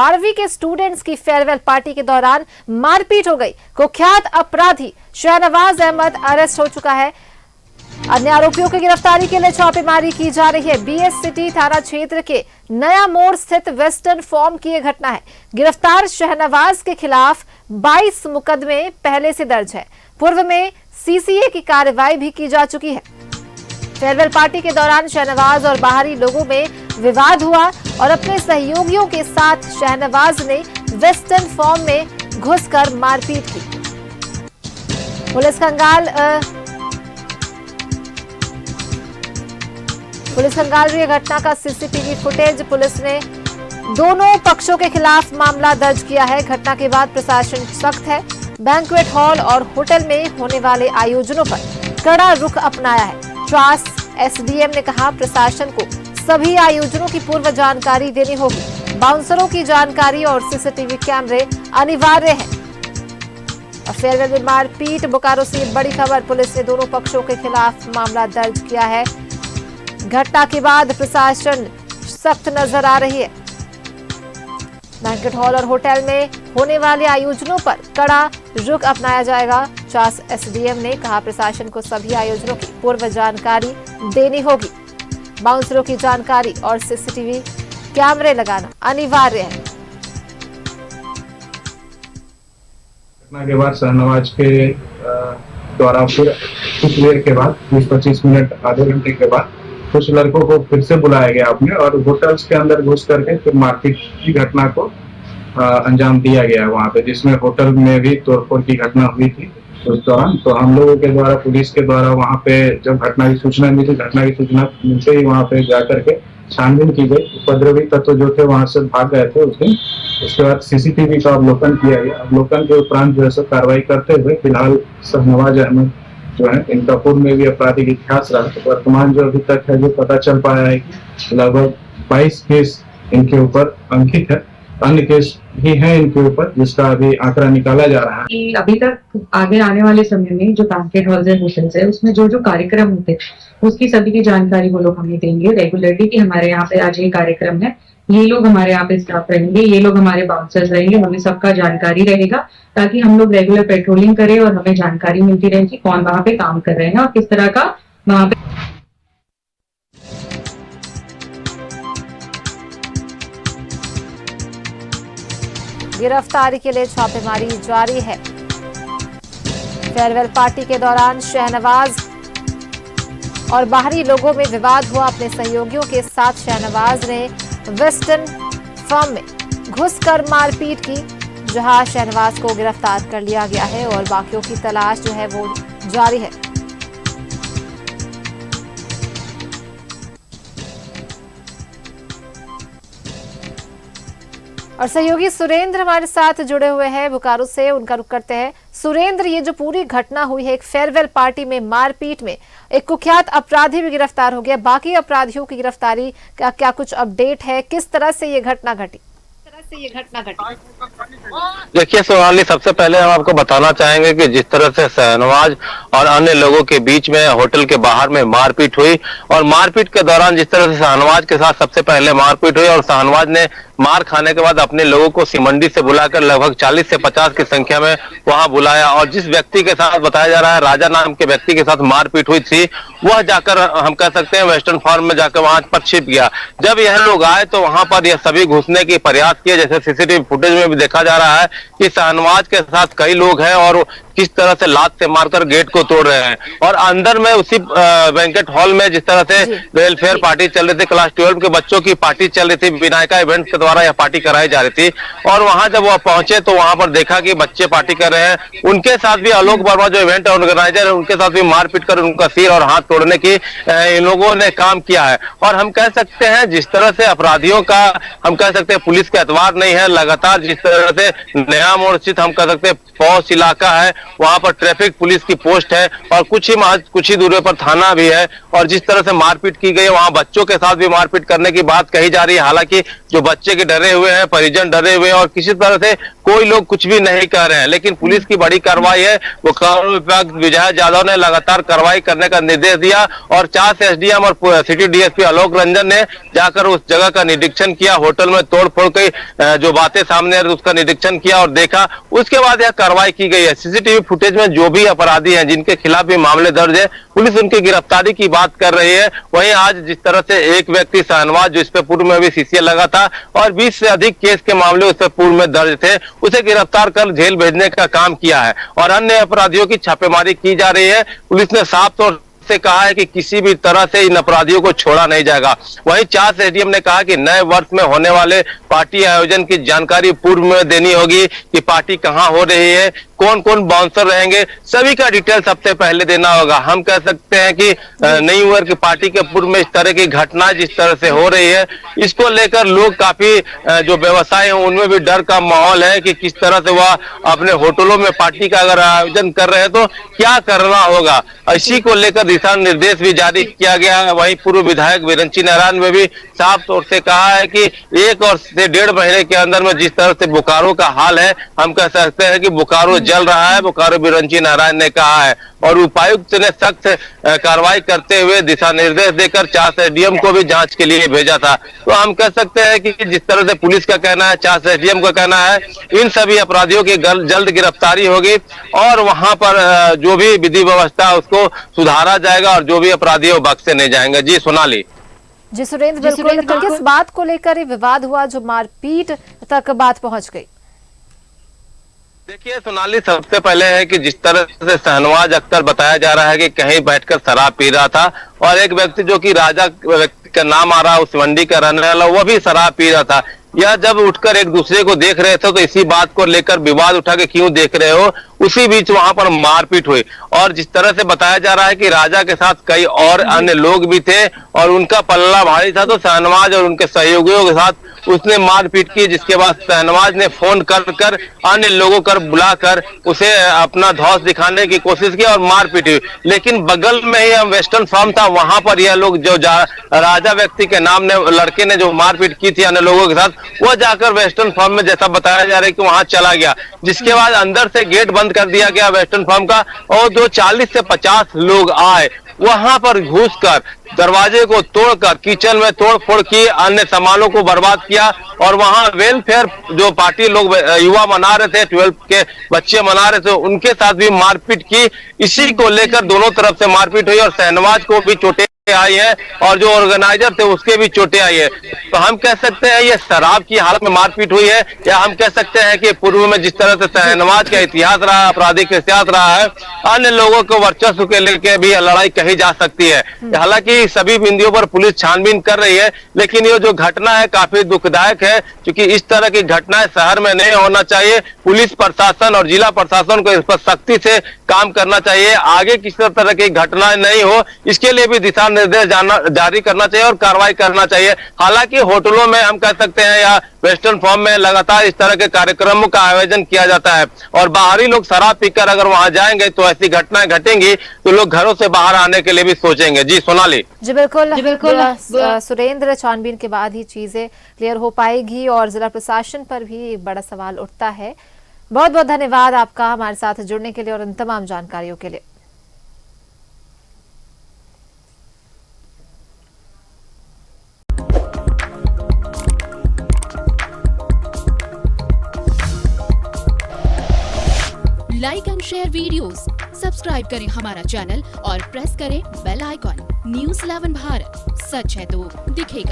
12वीं के स्टूडेंट्स की फेयरवेल पार्टी के दौरान मारपीट हो गई। कुख्यात अपराधी शहनवाज अहमद अरेस्ट हो चुका है। अन्य आरोपियों की गिरफ्तारी के लिए छापेमारी की जा रही है। बीएस सिटी थाना क्षेत्र के नया मोड़ स्थित वेस्टर्न फॉर्म की यह घटना है। गिरफ्तार शहनवाज के खिलाफ 22 मुकदमे पहले से दर्ज है। पूर्व में सीसीए की कार्रवाई भी की जा चुकी है। फेयरवेल पार्टी के दौरान शहनवाज और बाहरी लोगों में विवाद हुआ और अपने सहयोगियों के साथ शहनवाज ने वेस्टर्न फॉर्म में घुसकर मारपीट की। पुलिस खंगाल रही घटना का सीसीटीवी फुटेज। पुलिस ने दोनों पक्षों के खिलाफ मामला दर्ज किया है। घटना के बाद प्रशासन सख्त है। बैंक्वेट हॉल और होटल में होने वाले आयोजनों पर कड़ा रुख अपनाया है। ट्रास एसडीएम ने कहा, प्रशासन को सभी आयोजनों की पूर्व जानकारी देनी होगी। बाउंसरों की जानकारी और सीसीटीवी कैमरे अनिवार्य है। और फेयरवेल में मारपीट, बोकारो से बड़ी खबर। पुलिस ने दोनों पक्षों के खिलाफ मामला दर्ज किया है। घटना के बाद प्रशासन सख्त नजर आ रही है। बैंक्वेट हॉल और होटल में होने वाले आयोजनों पर कड़ा रुख अपनाया जाएगा। चास एसडीएम ने कहा, प्रशासन को सभी आयोजनों की पूर्व जानकारी देनी होगी। बाउंसरों की जानकारी और सीसीटीवी कैमरे लगाना अनिवार्य है। घटना के बाद शहनवाज के द्वारा फिर कुछ देर के बाद 20-25 मिनट आधे घंटे के बाद कुछ लड़कों को फिर से बुलाया गया आपने और होटल्स के अंदर घुस करके फिर मारपीट की घटना को अंजाम दिया गया वहां पे, जिसमें होटल में भी तोड़फोड़ की घटना हुई थी उस दौरान। तो हम लोगों के द्वारा, पुलिस के द्वारा वहां पे जब घटना की सूचना मिली, घटना की सूचना मिलते ही वहां पे जाकर के छानबीन की गई। उपद्रवी तत्व जो थे वहां से भाग गए थे उस दिन। उसके बाद सीसीटीवी का अवलोकन किया गया। अवलोकन के उपरांत जो है सब कार्रवाई करते हुए फिलहाल शहनवाज अहमद जो है, इनका पूर्व में भी आपराधिक इतिहास रहा। तो वर्तमान जो अभी तक है जो पता चल पाया है कि लगभग 22 केस इनके ऊपर अंकित है। अन्य केस भी हैं इनके ऊपर, जिसका अभी आंकड़ा निकाला जा रहा है। अभी तक आगे आने वाले समय में जो बैंक्वेट हॉल्स है, होटल्स है, उसमें जो जो कार्यक्रम होते हैं उसकी सभी की जानकारी वो लोग हमें देंगे रेगुलरली कि हमारे यहाँ पे आज ये कार्यक्रम है, ये लोग हमारे यहाँ पे स्टाफ रहेंगे, ये लोग हमारे बाउंसर्स रहेंगे। हमें सबका जानकारी रहेगा ताकि हम लोग रेगुलर पेट्रोलिंग करें और हमें जानकारी मिलती रहे कि कौन वहां पे काम कर रहे हैं और किस तरह का वहां पे। गिरफ्तारी के लिए छापेमारी जारी है। फेयरवेल पार्टी के दौरान शहनवाज और बाहरी लोगों में विवाद हुआ। अपने सहयोगियों के साथ शहनवाज ने वेस्टर्न फॉर्म में घुसकर मारपीट की, जहां शहनवाज को गिरफ्तार कर लिया गया है और बाकियों की तलाश जो है वो जारी है। और सहयोगी सुरेंद्र हमारे साथ जुड़े हुए हैं बोकारो से, उनका रुख करते हैं। सुरेंद्र, ये जो पूरी घटना हुई है, एक फेयरवेल पार्टी में मारपीट में एक कुख्यात अपराधी भी गिरफ्तार हो गया, बाकी अपराधियों की गिरफ्तारी का क्या कुछ अपडेट है? किस तरह से ये घटना घटी? देखिए सोनाली, सबसे पहले हम आपको बताना चाहेंगे कि जिस तरह से शहनवाज और अन्य लोगों के बीच में होटल के बाहर में मारपीट हुई और मारपीट के दौरान जिस तरह से शहनवाज के साथ सबसे पहले मारपीट हुई और शहनवाज ने मार खाने के बाद अपने लोगों को सीमंडी से बुलाकर लगभग 40 से 50 की संख्या में वहां बुलाया और जिस व्यक्ति के साथ बताया जा रहा है राजा नाम के व्यक्ति के साथ मारपीट हुई थी, वह जाकर हम कह सकते हैं वेस्टर्न फॉर्म में जाकर वहां पर छिप गया। जब यह लोग आए तो वहां पर यह सभी घुसने की प्रयास किए, जैसे सीसीटीवी फुटेज में भी देखा जा रहा है कि शहनवाज के साथ कई लोग हैं और किस तरह से लात से मारकर गेट को तोड़ रहे हैं। और अंदर में उसी बैंक्वेट हॉल में जिस तरह से वेलफेयर पार्टी चल रही थी, क्लास 12 के बच्चों की पार्टी चल रही थी, विनायका इवेंट के द्वारा यह पार्टी कराई जा रही थी। और वहां जब वह पहुंचे तो वहां पर देखा कि बच्चे पार्टी कर रहे हैं। उनके साथ भी आलोक वर्मा जो इवेंट ऑर्गेनाइजर है, उनके साथ भी मारपीट कर उनका सिर और हाथ तोड़ने की इन लोगों ने काम किया है। और हम कह सकते हैं जिस तरह से अपराधियों का हम कह सकते हैं पुलिस का एतबार नहीं है। लगातार जिस तरह से नया मोड़ स्थित हम कह सकते हैं पौष इलाका है, वहां पर ट्रैफिक पुलिस की पोस्ट है और कुछ ही दूरी पर थाना भी है। और जिस तरह से मारपीट की गई, वहां बच्चों के साथ भी मारपीट करने की बात कही जा रही है। हालांकि जो बच्चे के डरे हुए हैं, परिजन डरे हुए हैं और किसी तरह से कोई लोग कुछ भी नहीं कर रहे हैं। लेकिन पुलिस की बड़ी कार्रवाई है। वो कानून विभाग विजय यादव ने लगातार कार्रवाई करने का निर्देश दिया और 4 एसडीएम और सिटी डीएसपी आलोक रंजन ने जाकर उस जगह का निरीक्षण किया। होटल में तोड़फोड़ की जो बातें सामने आ रही उसका निरीक्षण किया और देखा। उसके बाद यह कार्रवाई की गई है। सीसीटीवी फुटेज में जो भी अपराधी हैं, जिनके खिलाफ भी मामले दर्ज है, पुलिस उनकी गिरफ्तारी की बात कर रही है। वहीं आज जिस तरह से एक व्यक्ति शाहनवाज, जो इस पे पूर्व में भी सीसीए लगा था और 20 से अधिक केस के मामले उस पे पूर्व में दर्ज थे, उसे गिरफ्तार कर जेल भेजने का काम किया है और अन्य अपराधियों की छापेमारी की जा रही है। पुलिस ने साफ तौर से कहा है कि किसी भी तरह से इन अपराधियों को छोड़ा नहीं जाएगा। वहीं 4 एसडीएम ने कहा कि नए वर्ष में होने वाले पार्टी आयोजन की जानकारी पूर्व में देनी होगी कि पार्टी कहां हो रही है, कौन कौन बाउंसर रहेंगे, सभी का डिटेल सबसे पहले देना होगा। हम कह सकते हैं कि नई वर्ष की पार्टी के पूर्व में इस तरह की घटना जिस तरह से हो रही है, इसको लेकर लोग काफी जो व्यवसाय है उनमें भी डर का माहौल है कि किस तरह से वह अपने होटलों में पार्टी का अगर आयोजन कर रहे हैं तो क्या करना होगा। इसी को लेकर दिशा निर्देश भी जारी किया गया है। वहीं पूर्व विधायक विरंची नारायण ने भी साफ तौर से कहा है कि 1 और से 1.5 महीने के अंदर में जिस तरह से बोकारो का हाल है, हम कह सकते हैं कि बोकारो जल रहा है। बोकारो विरंची नारायण ने कहा है और उपायुक्त ने सख्त कार्रवाई करते हुए दिशा निर्देश देकर 4 एसडीएम को भी जांच के लिए भेजा था। तो हम कह सकते हैं कि जिस तरह से पुलिस का कहना है, 4 एसडीएम का कहना है, इन सभी अपराधियों की जल्द गिरफ्तारी होगी और वहां पर जो भी विधि व्यवस्था उसको सुधारा जाएगा और जो भी अपराधी वो बख्शे नहीं जाएंगे। जी सोनाली। जी सुरेंद्र, बिल्कुल। तो किस बात को लेकर ये विवाद हुआ जो मारपीट तक बात पहुंच गई? देखिए सोनाली, सबसे पहले है कि जिस तरह से शाहनवाज अख्तर बताया जा रहा है कि कहीं बैठकर शराब पी रहा था और एक व्यक्ति जो कि राजा व्यक्ति का नाम आ रहा है, उस मंडी का रहने वाला, वो भी शराब पी रहा था। यह जब उठकर एक दूसरे को देख रहे थे तो इसी बात को लेकर विवाद उठा के क्यों देख रहे हो, उसी बीच वहां पर मारपीट हुई। और जिस तरह से बताया जा रहा है कि राजा के साथ कई और अन्य लोग भी थे और उनका पल्ला भारी था, तो शाहनवाज और उनके सहयोगियों के साथ उसने मारपीट की, जिसके बाद शाहनवाज ने फोन कर अन्य लोगों कर बुलाकर उसे अपना धौंस दिखाने की कोशिश की और मारपीट हुई। लेकिन बगल में ही वेस्टर्न फार्म था, वहां पर यह लोग जो राजा व्यक्ति के नाम ने लड़के ने जो मारपीट की थी अन्य लोगों के साथ, वो जाकर वेस्टर्न फार्म में, जैसा बताया जा रहा है कि वहां चला गया, जिसके बाद अंदर से गेट बंद कर दिया गया वेस्टर्न फार्म का और जो 40 से 50 लोग आए वहां पर घुसकर दरवाजे को तोड़कर किचन में तोड़फोड़ की, अन्य सामानों को बर्बाद किया और वहां वेलफेयर जो पार्टी लोग युवा मना रहे थे, 12 के बच्चे मना रहे थे, उनके साथ भी मारपीट की। इसी को लेकर दोनों तरफ से मारपीट हुई और शाहनवाज को भी चोटें आई है और जो ऑर्गेनाइजर थे उसके भी चोटें आई है। तो हम कह सकते हैं ये शराब की हालत में मारपीट हुई है, या हम कह सकते हैं कि पूर्व में जिस तरह से शाहनवाज का इतिहास रहा, आपराधिक इतिहास रहा है, अन्य लोगों को वर्चस्व के लेकर भी लड़ाई कही जा सकती है। हालांकि सभी बिंदुओं पर पुलिस छानबीन कर रही है, लेकिन ये जो घटना है काफी दुखदायक है, क्योंकि इस तरह की घटनाएं शहर में नहीं होना चाहिए। पुलिस प्रशासन और जिला प्रशासन को इस पर सख्ती से काम करना चाहिए। आगे किसी तरह की घटनाएं नहीं हो, इसके लिए भी दिशा निर्देश जारी करना चाहिए और कार्रवाई करना चाहिए। हालांकि होटलों में हम कह सकते हैं या वेस्टर्न फॉर्म में लगातार इस तरह के कार्यक्रमों का आयोजन किया जाता है और बाहरी लोग शराब पीकर अगर वहां जाएंगे तो ऐसी घटनाएं घटेंगी तो लोग घरों से बाहर आने के लिए भी सोचेंगे। जी सोनाली। जी बिल्कुल। सुरेंद्र, छानबीन के बाद ही चीजें क्लियर हो पाएगी और जिला प्रशासन पर भी एक बड़ा सवाल उठता है। बहुत बहुत धन्यवाद आपका हमारे साथ जुड़ने के लिए और इन तमाम जानकारियों के लिए। Like and share videos, subscribe करें हमारा चैनल और प्रेस करें बेल आइकॉन। न्यूज़ 11 भारत, सच है तो दिखेगा।